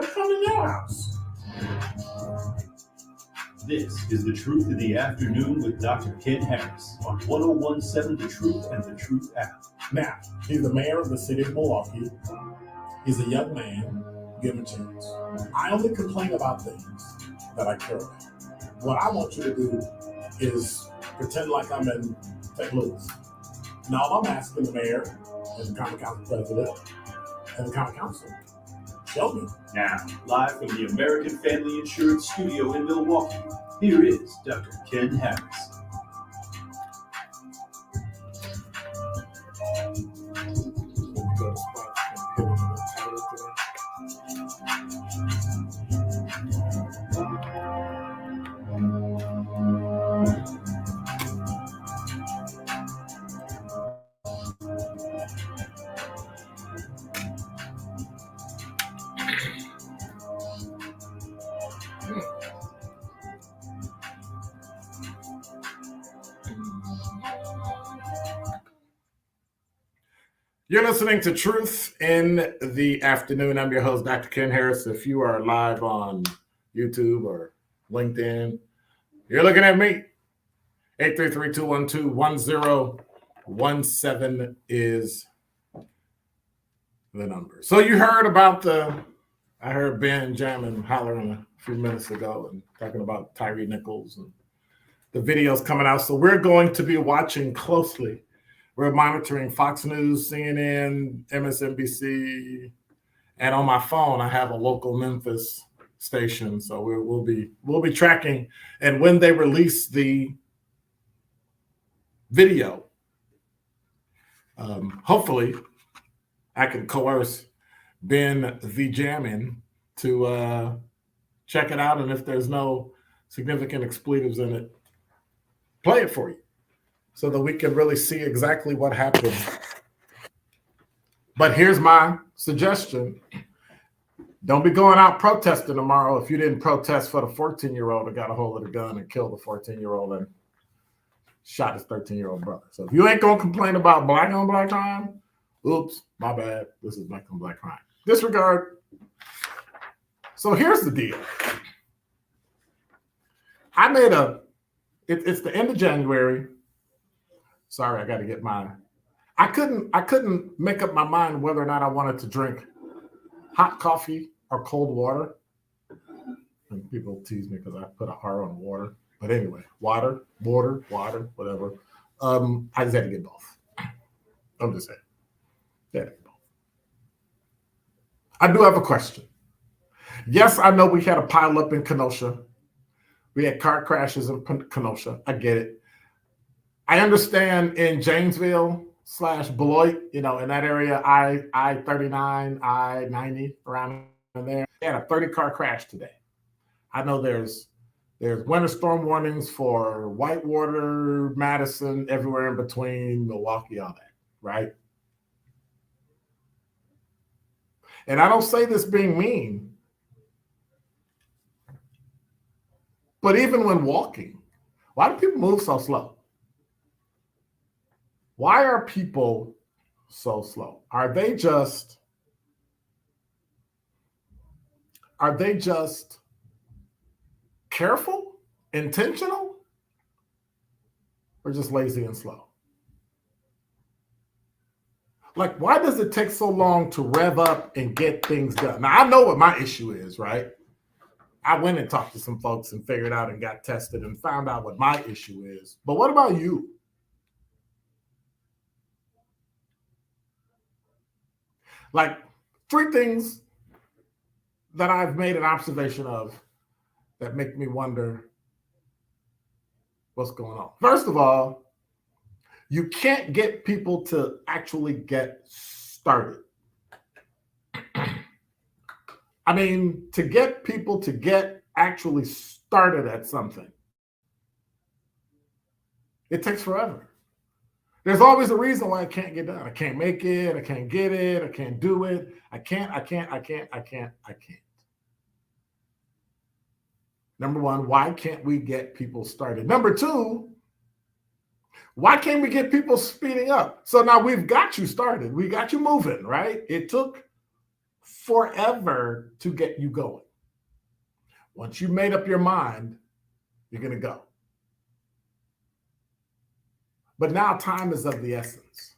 come in your house. This is The Truth in the Afternoon with Dr. Ken Harris on 1017 The Truth and The Truth app. Now, he's the mayor of the city of Milwaukee. He's a young man, given a chance. I only complain about things that I care about. What I want you to do is pretend like I'm in St. Louis. Now, I'm asking the mayor and the county council president and the county council, show me. Now, live from the American Family Insurance Studio in Milwaukee, here is Dr. Ken Harris. You're listening to Truth in the Afternoon. I'm your host, Dr. Ken Harris. If you are live on YouTube or LinkedIn, you're looking at me. 833-212-1017 is the number. So you heard about I heard Ben jamming, hollering a few minutes ago and talking about Tyree Nichols and the videos coming out. So we're going to be watching closely. We're monitoring Fox News, CNN, MSNBC, and on my phone, I have a local Memphis station. So we'll be tracking. And when they release the video, hopefully, I can coerce Ben the Jammin to check it out. And if there's no significant expletives in it, play it for you, so that we can really see exactly what happened. But here's my suggestion. Don't be going out protesting tomorrow if you didn't protest for the 14-year-old that got a hold of the gun and killed the 14-year-old and shot his 13-year-old brother. So if you ain't going to complain about black on black crime, oops, my bad. This is black on black crime. Disregard. So here's the deal. I made it's the end of January. Sorry, I got to get mine. I couldn't make up my mind whether or not I wanted to drink hot coffee or cold water. And people tease me because I put a R on water. But anyway, water, whatever. I just had to get both. I'm just saying. Yeah, both. I do have a question. Yes, I know we had a pile up in Kenosha. We had car crashes in Kenosha. I get it. I understand in Janesville / Beloit, in that area, I-39, I-90, around there, they had a 30-car crash today. I know there's winter storm warnings for Whitewater, Madison, everywhere in between, Milwaukee, all that, right? And I don't say this being mean, but even when walking, why do people move so slow? Why are people so slow? Are they just careful, intentional, or just lazy and slow? Like, why does it take so long to rev up and get things done? Now, I know what my issue is, right? I went and talked to some folks and figured out and got tested and found out what my issue is. But what about you? Like, 3 things that I've made an observation of that make me wonder what's going on. First of all, you can't get people to actually get started. I mean, to get people to get actually started at something, it takes forever. There's always a reason why it can't get done. I can't make it. I can't get it. I can't do it. I can't. Number one, why can't we get people started? Number two, why can't we get people speeding up? So now we've got you started. We got you moving, right? It took forever to get you going. Once you made up your mind, you're going to go. But now time is of the essence.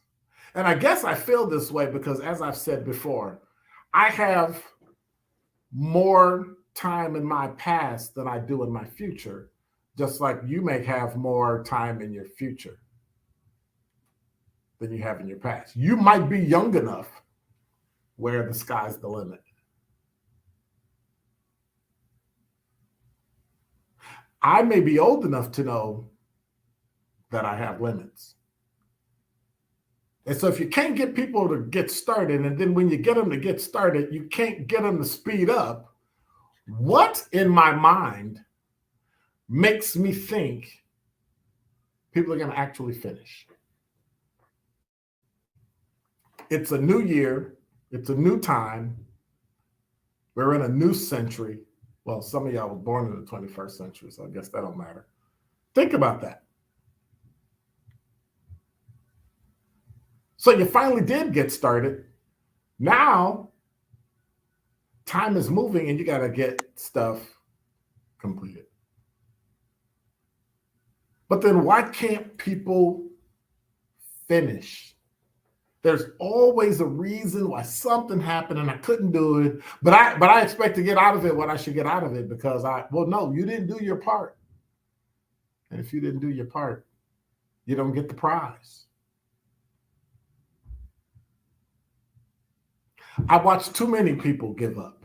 And I guess I feel this way because, as I've said before, I have more time in my past than I do in my future, just like you may have more time in your future than you have in your past. You might be young enough where the sky's the limit. I may be old enough to know that I have limits. And so if you can't get people to get started, and then when you get them to get started, you can't get them to speed up, what in my mind makes me think people are going to actually finish? It's a new year. It's a new time. We're in a new century. Well, some of y'all were born in the 21st century, so I guess that don't matter. Think about that. So you finally did get started. Now, time is moving and you got to get stuff completed. But then why can't people finish? There's always a reason why something happened and I couldn't do it, but I expect to get out of it what I should get out of it because no, you didn't do your part. And if you didn't do your part, you don't get the prize. I watch too many people give up.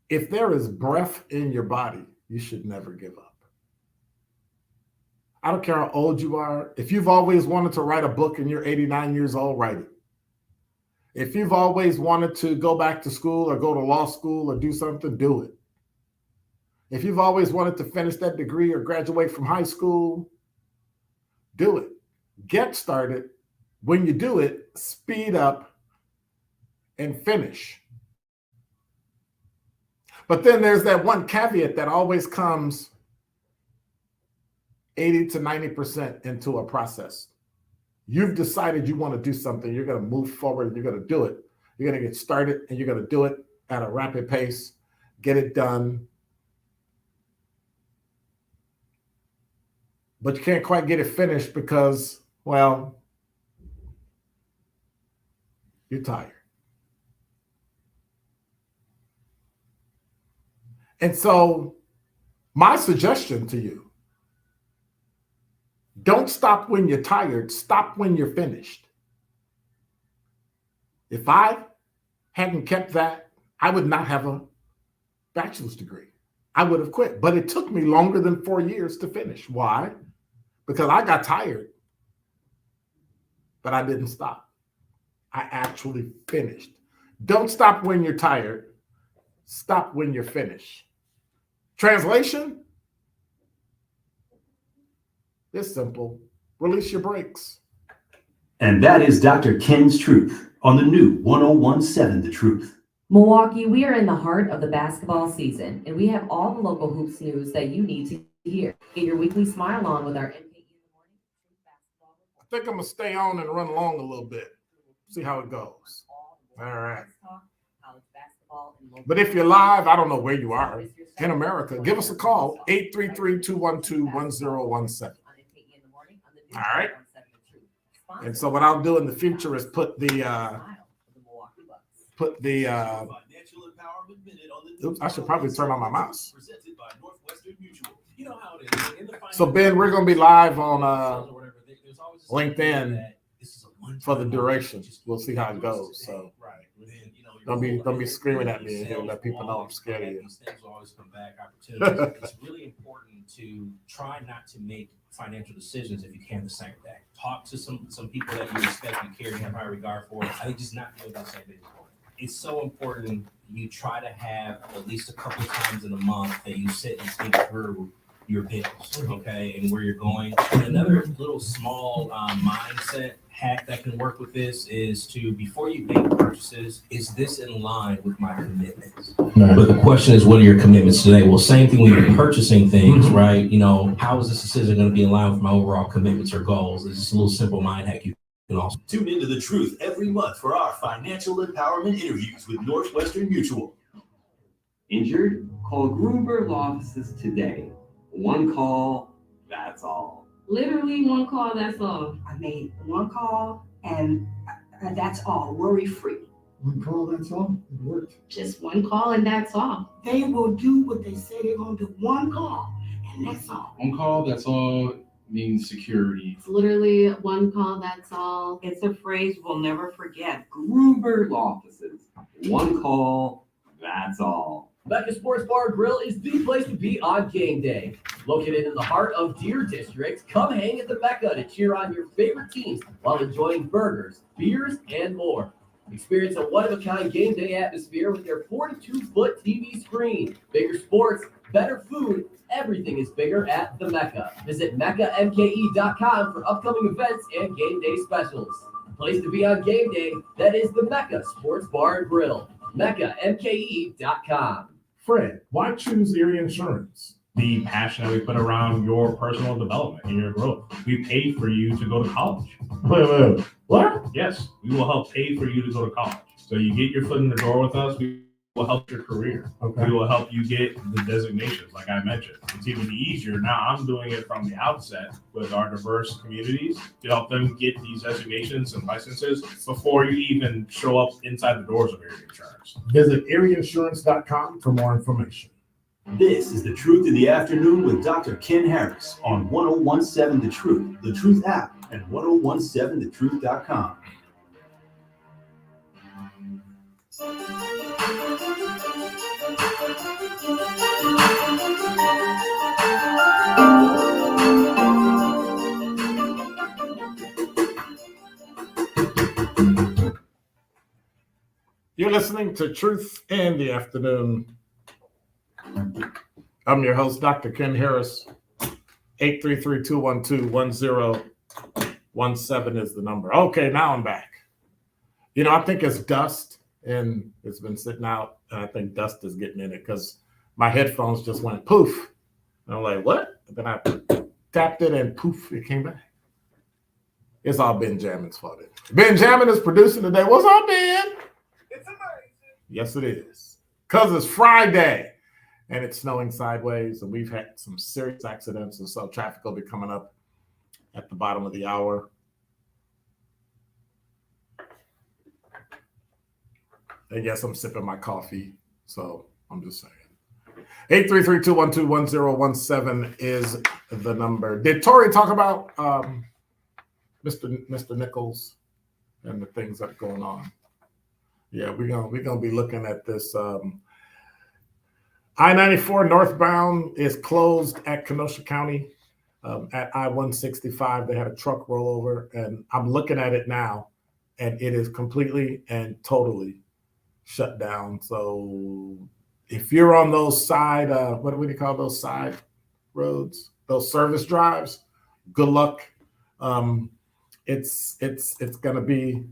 If there is breath in your body, you should never give up. I don't care how old you are. If you've always wanted to write a book and you're 89 years old, write it. If you've always wanted to go back to school or go to law school or do something, do it. If you've always wanted to finish that degree or graduate from high school, do it. Get started. When you do it, speed up and finish. But then there's that one caveat that always comes 80 to 90% into a process. You've decided you want to do something. You're going to move forward and you're going to do it. You're going to get started and you're going to do it at a rapid pace, get it done. But you can't quite get it finished because, well, you're tired. And so my suggestion to you, don't stop when you're tired, stop when you're finished. If I hadn't kept that, I would not have a bachelor's degree. I would have quit, but it took me longer than 4 years to finish. Why? Because I got tired, but I didn't stop. I actually finished. Don't stop when you're tired. Stop when you're finished. Translation? It's simple. Release your brakes. And that is Dr. Ken's Truth on the new 1017 The Truth. Milwaukee, we are in the heart of the basketball season, and we have all the local hoops news that you need to hear. Get your weekly smile on with our MKE in the Morning basketball. I think I'm going to stay on and run along a little bit. See how it goes. All right. But if you're live, I don't know where you are in America, give us a call, 833-212-1017. All right. And so what I'll do in the future is put the oops, I should probably turn on my mouse. So Ben, we're going to be live on LinkedIn for the duration. We'll see how it goes. So don't be screaming at me and here, let people know I'm scared of you. These things will always come back. Opportunities. It's really important to try not to make financial decisions if you can the same day. Talk to some people that you respect, you care, you have high regard for. I think just not doing that same thing. It's so important you try to have at least a couple times in a month that you sit and think through your bills, okay, and where you're going. And another little small mindset hack that can work with this is to, before you make purchases, is this in line with my commitments? Right. But the question is, what are your commitments today? Well, same thing when you're purchasing things, right? You know, how is this decision going to be in line with my overall commitments or goals? It's just a little simple mind hack you And also, Tune into The Truth every month for our financial empowerment interviews with Northwestern Mutual. Injured? Call Gruber Law Offices today. One call, that's all. Literally one call, that's all. I made one call and that's all, worry-free. One call, that's all. It worked. Just one call and that's all. They will do what they say they're gonna do. One call and that's all. One call, that's all means security. It's literally one call, that's all. It's a phrase we'll never forget. Gruber Law Offices. One call, that's all. Mecca Sports Bar and Grill is the place to be on game day. Located in the heart of Deer District, come hang at the Mecca to cheer on your favorite teams while enjoying burgers, beers, and more. Experience a one-of-a-kind game day atmosphere with their 42-foot TV screen. Bigger sports, better food, everything is bigger at the Mecca. Visit meccamke.com for upcoming events and game day specials. Place to be on game day, that is the Mecca Sports Bar and Grill. meccamke.com. Fred, why choose Erie Insurance? The passion that we put around your personal development and your growth. We pay for you to go to college. Wait. What? Yes, we will help pay for you to go to college. So you get your foot in the door with us, we will help your career. Okay. We will help you get the designations, like I mentioned. It's even easier now. I'm doing it from the outset with our diverse communities to help them get these designations and licenses before you even show up inside the doors of Erie Insurance. Visit erieinsurance.com for more information. This is The Truth in the Afternoon with Dr. Ken Harris on 1017 The Truth, The Truth app, and 1017thetruth.com. You're listening to Truth in the Afternoon. I'm your host, Dr. Ken Harris. 833-212-1017 is the number. Okay, now I'm back. You know, I think it's dust, and it's been sitting out, and I think dust is getting in it because my headphones just went poof. And I'm like, what? And then I tapped it, and poof, it came back. It's all Benjamin's fault. Benjamin is producing today. What's up, Ben? It's amazing. Yes, it is. Because it's Friday. And it's snowing sideways, and we've had some serious accidents, and so traffic will be coming up at the bottom of the hour. I guess I'm sipping my coffee, so I'm just saying. 833-212-1017 is the number. Did Tori talk about Mr. Nichols and the things that are going on? Yeah, we're gonna be looking at this. I-94 northbound is closed at Kenosha County. At I-165, they had a truck rollover, and I'm looking at it now, and it is completely and totally shut down. So if you're on those side, what do you call those side roads? Those service drives, good luck. It's gonna be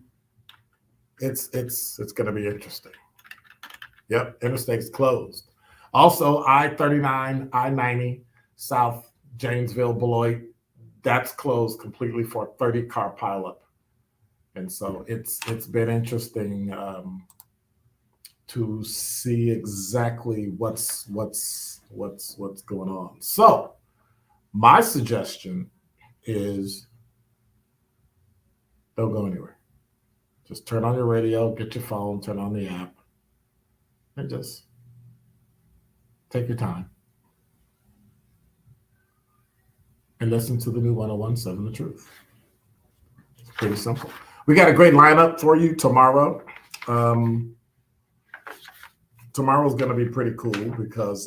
interesting. Yep, interstate's closed. Also, I-39, I-90, South Janesville, Beloit, that's closed completely for a 30-car pileup. And so it's been interesting to see exactly what's going on. So my suggestion is don't go anywhere. Just turn on your radio, get your phone, turn on the app, and just take your time and listen to the new 1017 The Truth. It's pretty simple. We got a great lineup for you tomorrow. Tomorrow's going to be pretty cool because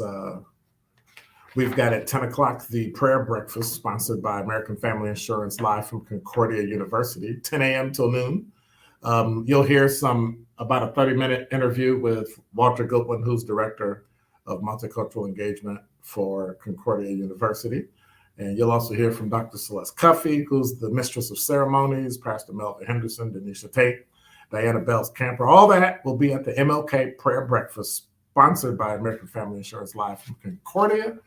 we've got at 10 o'clock the prayer breakfast sponsored by American Family Insurance live from Concordia University, 10 a.m. till noon. You'll hear about a 30-minute interview with Walter Goodwin, who's director of multicultural engagement for Concordia University. And you'll also hear from Dr. Celeste Cuffey, who's the mistress of ceremonies, Pastor Melvin Henderson, Denisha Tate, Diana Bells Camper. All that will be at the MLK Prayer Breakfast, sponsored by American Family Insurance live from Concordia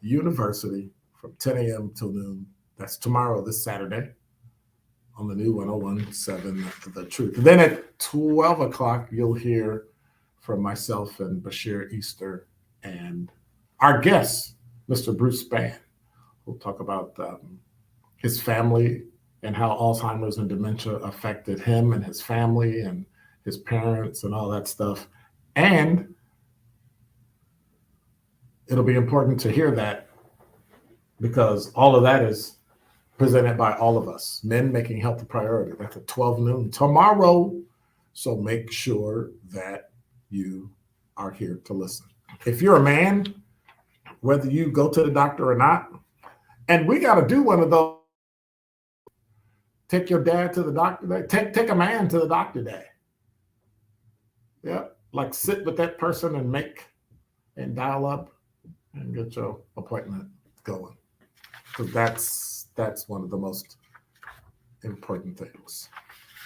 University from 10 a.m. till noon. That's tomorrow, this Saturday, on the new 1017 The Truth. And then at 12 o'clock, you'll hear from myself and Bashir Easter and our guest, Mr. Bruce Spann. We'll talk about his family and how Alzheimer's and dementia affected him and his family and his parents and all that stuff. And it'll be important to hear that because all of that is presented by all of us, men making health a priority. That's at 12 noon tomorrow. So make sure that you are here to listen. If you're a man, whether you go to the doctor or not, and we got to do one of those, take your dad to the doctor day, take a man to the doctor day. Yeah, like sit with that person and dial up and get your appointment going. Because that's one of the most important things.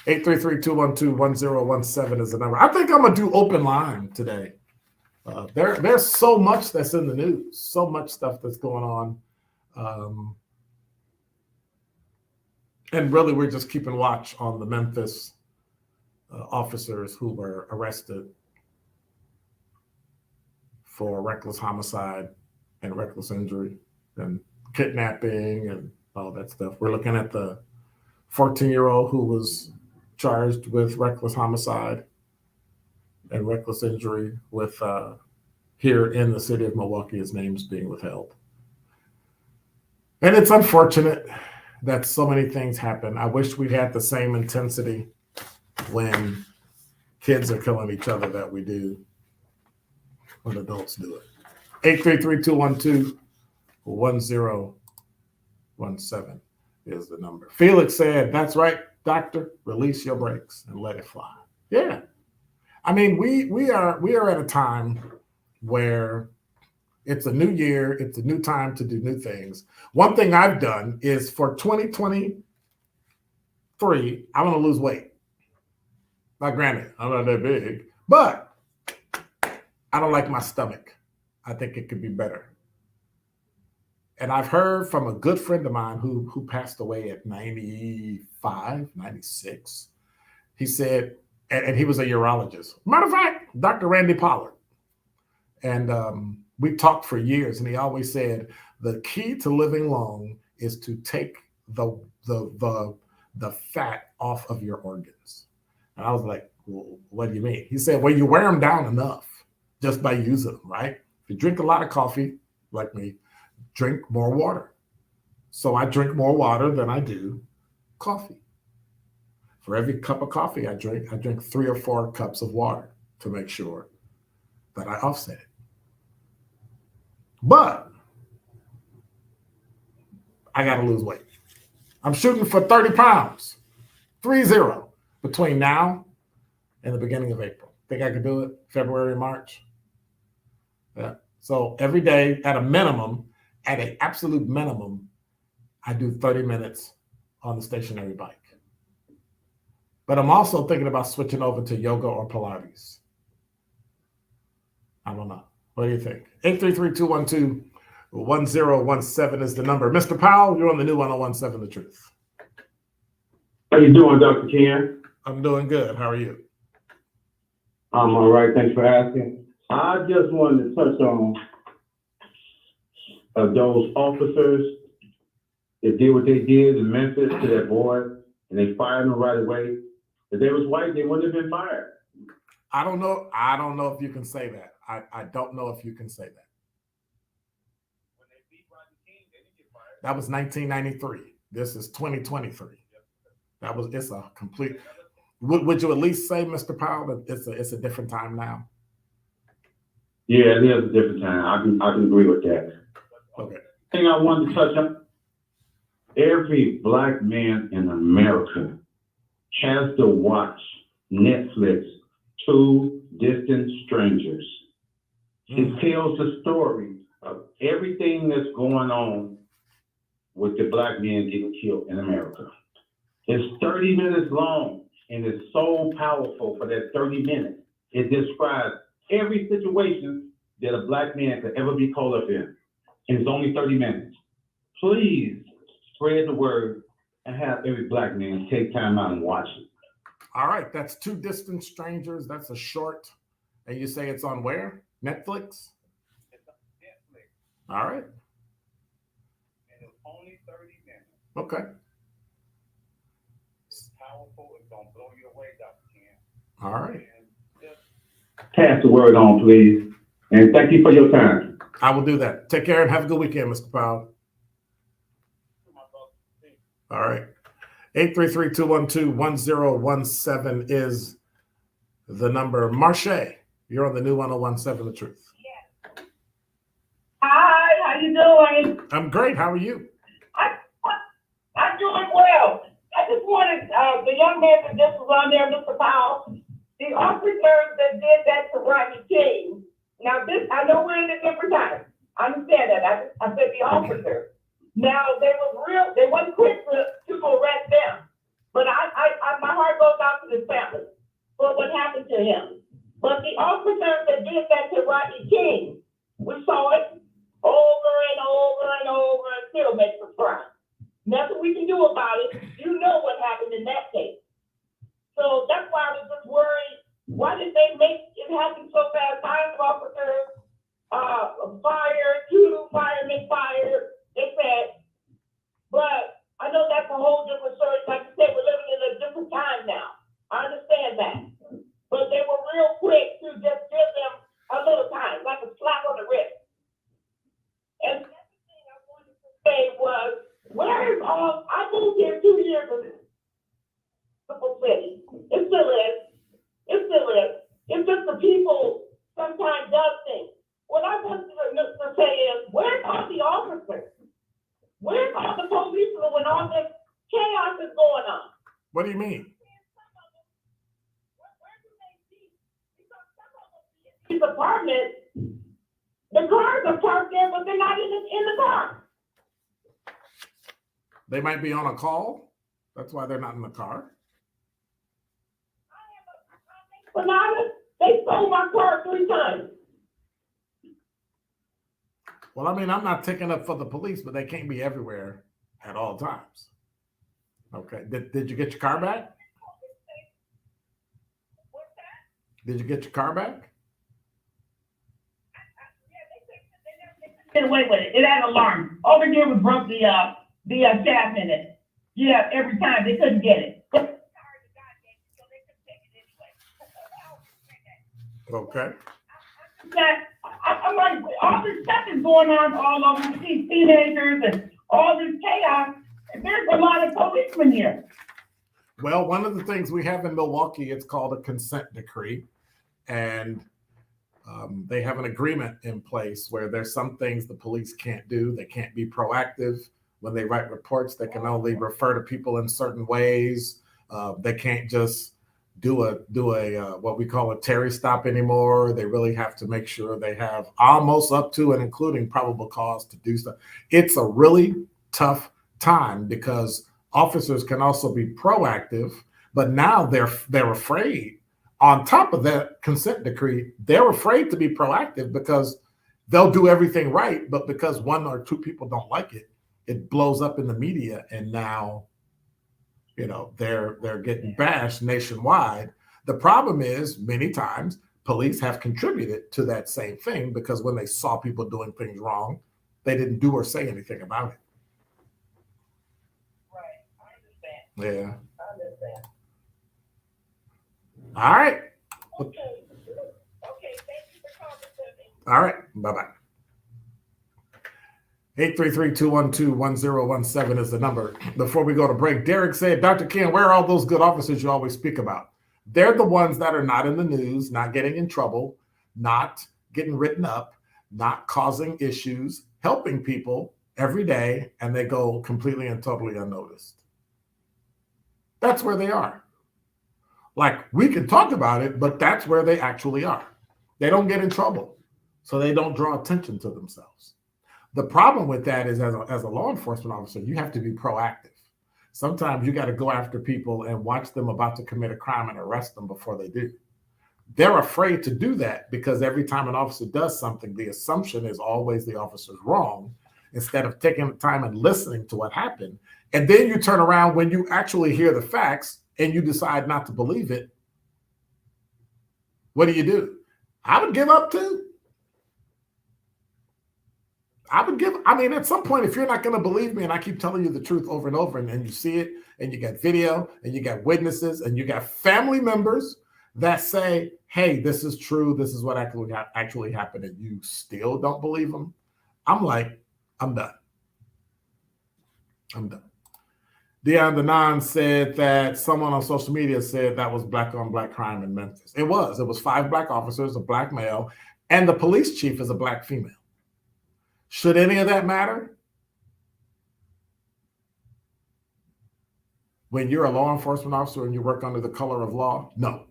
833-212-1017 is the number. I think I'm gonna do open line today. There's so much that's in the news, so much stuff that's going on. And really, we're just keeping watch on the Memphis officers who were arrested for reckless homicide and reckless injury and kidnapping and all that stuff. We're looking at the 14-year-old who was charged with reckless homicide and reckless injury with here in the city of Milwaukee, his name's being withheld. And it's unfortunate that so many things happen. I wish we had the same intensity when kids are killing each other that we do when adults do it. 833-212-1017 is the number. Felix said, that's right, doctor, release your brakes and let it fly. Yeah. I mean, we are at a time where it's a new year. It's a new time to do new things. One thing I've done is for 2023, I want to lose weight. Now, granted, I'm not that big, but I don't like my stomach. I think it could be better. And I've heard from a good friend of mine who passed away at 95, 96. He said, and he was a urologist. Matter of fact, Dr. Randy Pollard. And we talked for years, and he always said the key to living long is to take the fat off of your organs. And I was like, well, what do you mean? He said, well, you wear them down enough just by using them, right? If you drink a lot of coffee, like me, drink more water. So I drink more water than I do coffee. For every cup of coffee I drink 3 or 4 cups of water to make sure that I offset it. But I got to lose weight. I'm shooting for 30 pounds, 30, between now and the beginning of April. Think I could do it? February, March? Yeah. So every day at a minimum, at an absolute minimum, I do 30 minutes on the stationary bike. But I'm also thinking about switching over to yoga or Pilates. I don't know. What do you think? 833-212-1017 is the number. Mr. Powell, you're on the new 1017 The Truth. How you doing, Dr. Ken? I'm doing good. How are you? I'm all right. Thanks for asking. I just wanted to touch on those officers that did what they did in Memphis to that boy, and they fired him right away. If they was white, they wouldn't have been fired. I don't know if you can say that. I don't know if you can say that. That was 1993. This is 2023. It's a complete. Would you at least say, Mr. Powell, that it's a different time now? Yeah, it is a different time. I can agree with that. Okay. Thing I wanted to touch on, every black man in America has to watch Netflix, Two Distant Strangers. It tells the story of everything that's going on with the black men getting killed in America. It's 30 minutes long, and it's so powerful for that 30 minutes. It describes every situation that a black man could ever be caught up in. And it's only 30 minutes. Please spread the word and have every black man take time out and watch it. All right, that's Two Distant Strangers. That's a short. And you say it's on where? Netflix? It's on Netflix, All right. and it's only 30 minutes. Okay. It's powerful. It's gonna blow you away, Dr. Ken. All right. And just Pass the word on, please. And thank you for your time. I will do that. Take care and have a good weekend, Mr. Powell. my brother. All right. 833-212-1017 is the number. Marche, you're on the new 1017 The Truth. Hi, how you doing? I'm great. How are you? I'm doing well. I just wanted, the young man that just was on there, Mr. Powell, the officers that did that to Rodney King. Now this, I know we're in a different time. I understand that. I said the officers. Now, they wasn't quick to arrest them. But my heart goes out to the family for what happened to him. But the officers that did that to Rodney King, we saw it over and over and over and still makes us cry. Nothing we can do about it. You know what happened in that case. So that's why I was just worried. Why did they make it happen so fast? 5 officers fired, 2 firemen fired, they said. But I know that's a whole different story. Like you said, we're living in a different time now. I understand that. But they were real quick to just give them a little time, like a slap on the wrist. And the other thing I wanted to say was, where is all, I moved here 2 years ago. City. It still is. It still is. It's just the people sometimes does things. What I want to say is, where's all the officers? Where's all the police when all this chaos is going on? What do you mean? These apartments, the cars are parked there, but they're not in the car. They might be on a call. That's why they're not in the car. Bananas, they stole my car 3 times. Well, I mean, I'm not taking up for the police, but they can't be everywhere at all times. Okay. Did you get your car back? Did you get your car back? Get away with it. It had an alarm. All they did was broke the shaft in it. Yeah, every time they couldn't get it. Okay. I'm like, all this stuff is going on all over these teenagers and all this chaos. And there's a lot of policemen here. Well, one of the things we have in Milwaukee, it's called a consent decree. And they have an agreement in place where there's some things the police can't do. They can't be proactive. When they write reports, they can only refer to people in certain ways. They can't just do a what we call a Terry stop anymore. They really have to make sure they have almost up to and including probable cause to do stuff. It's a really tough time because officers can also be proactive, but now they're afraid. On top of that consent decree, they're afraid to be proactive because they'll do everything right, but because 1 or 2 people don't like it, it blows up in the media, and now they're getting bashed nationwide. The problem is many times police have contributed to that same thing because when they saw people doing things wrong, they didn't do or say anything about it. Right, I understand. Yeah. I understand. All right. Okay, thank you for calling to me. All right. Bye-bye. 833-212-1017 is the number. Before we go to break, Derek said, Dr. Ken, where are all those good officers you always speak about? They're the ones that are not in the news, not getting in trouble, not getting written up, not causing issues, helping people every day, and they go completely and totally unnoticed. That's where they are. Like, we can talk about it, but that's where they actually are. They don't get in trouble, so they don't draw attention to themselves. The problem with that is as a law enforcement officer, you have to be proactive. Sometimes you got to go after people and watch them about to commit a crime and arrest them before they do. They're afraid to do that because every time an officer does something, the assumption is always the officer's wrong. instead of taking the time and listening to what happened. And then you turn around when you actually hear the facts and you decide not to believe it. What do? I would give up too. At some point, if you're not going to believe me and I keep telling you the truth over and over, and you see it, and you got video, and you got witnesses, and you got family members that say, hey, this is true, this is what actually happened, and you still don't believe them, I'm like, I'm done. Deion Denon said that someone on social media said that was black on black crime in Memphis. It was 5 black officers, a black male, and the police chief is a black female. Should any of that matter? When you're a law enforcement officer and you work under the color of law? No.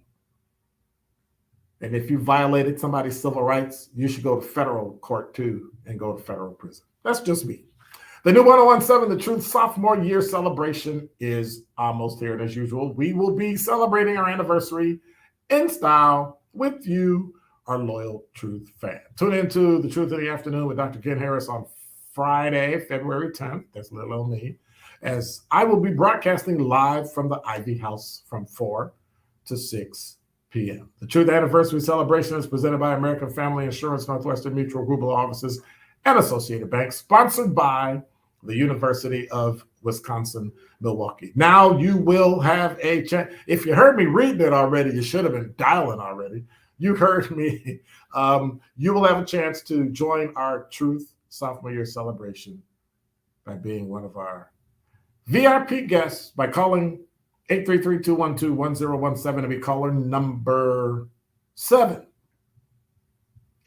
And if you violated somebody's civil rights, you should go to federal court too and go to federal prison. That's just me. The new 1017 The Truth sophomore year celebration is almost here. And as usual, we will be celebrating our anniversary in style with you, our loyal Truth fan. Tune into The Truth in the Afternoon with Dr. Ken Harris on Friday, February 10th. That's little old me. As I will be broadcasting live from the Ivy House from 4 to 6 p.m. The Truth Anniversary Celebration is presented by American Family Insurance, Northwestern Mutual Group of Offices, and Associated Bank, sponsored by the University of Wisconsin-Milwaukee. Now you will have a chance. If you heard me reading it already, you should have been dialing already. You heard me. You will have a chance to join our Truth sophomore year celebration by being one of our VIP guests by calling 833-212-1017 to be caller number 7.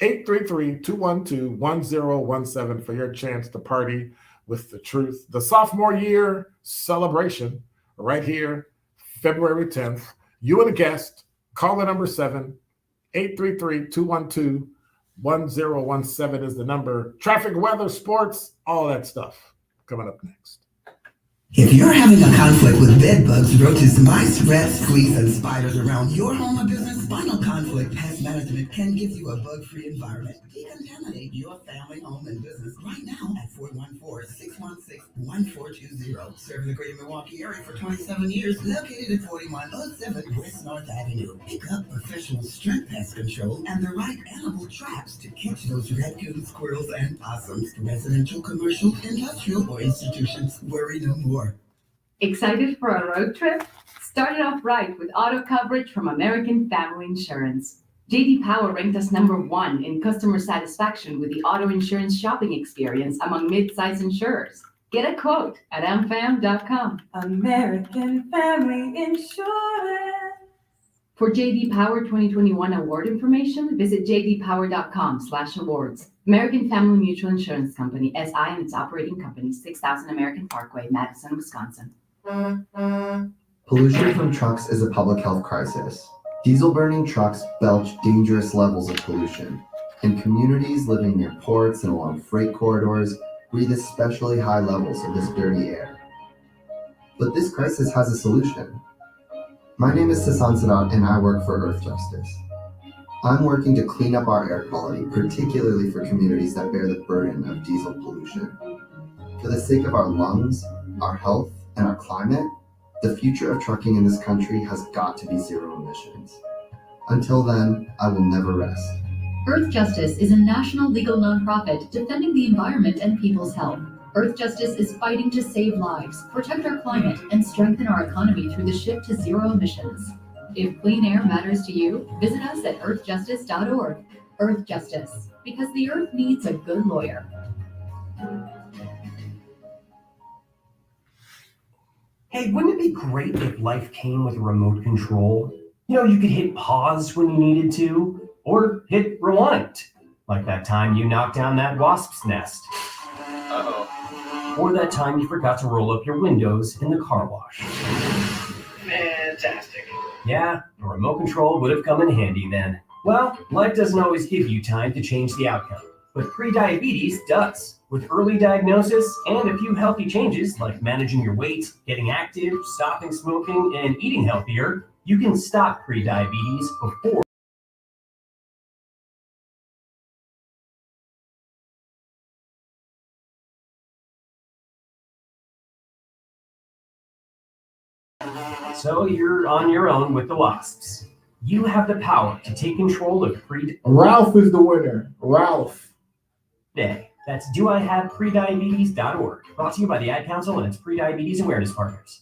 833-212-1017 for your chance to party with the Truth. The sophomore year celebration right here, February 10th. You and a guest, caller number 7. 833-212-1017 is the number. Traffic, weather, sports, all that stuff coming up next. If you're having a conflict with bed bugs, roaches, mice, rats, fleas, and spiders around your home or business, Final Conflict Pest Management can give you a bug-free environment. Decontaminate your family, home, and business right now at 414-616-1420. Serving the greater Milwaukee area for 27 years, located at 4107 West North Avenue. Pick up professional strength pest control and the right animal traps to catch those raccoons, squirrels, and possums. Residential, commercial, industrial, or institutions, worry no more. Excited for a road trip? Start it off right with auto coverage from American Family Insurance. J.D. Power ranked us #1 in customer satisfaction with the auto insurance shopping experience among mid-size insurers. Get a quote at amfam.com. American Family Insurance. For J.D. Power 2021 award information, visit jdpower.com/awards. American Family Mutual Insurance Company, SI, and its operating company, 6000 American Parkway, Madison, Wisconsin. Pollution from trucks is a public health crisis. Diesel-burning trucks belch dangerous levels of pollution, and communities living near ports and along freight corridors breathe especially high levels of this dirty air. But this crisis has a solution. My name is Sasan Sadat, and I work for Earth Justice. I'm working to clean up our air quality, particularly for communities that bear the burden of diesel pollution. For the sake of our lungs, our health, and our climate, the future of trucking in this country has got to be zero emissions. Until then, I will never rest. Earth Justice is a national legal nonprofit defending the environment and people's health. Earth Justice is fighting to save lives, protect our climate, and strengthen our economy through the shift to zero emissions. If clean air matters to you, visit us at earthjustice.org. Earth Justice, because the earth needs a good lawyer. Hey, wouldn't it be great if life came with a remote control? You know, you could hit pause when you needed to, or hit rewind, like that time you knocked down that wasp's nest. Uh-oh. Or that time you forgot to roll up your windows in the car wash. Fantastic. Yeah, a remote control would have come in handy then. Well, life doesn't always give you time to change the outcome, but prediabetes does. With early diagnosis and a few healthy changes like managing your weight, getting active, stopping smoking, and eating healthier, you can stop prediabetes before So you're on your own with the wasps. You have the power to take control of Ralph is the winner. Ralph. Day. That's doihaveprediabetes.org. Brought to you by the Ad Council and its Prediabetes Awareness Partners.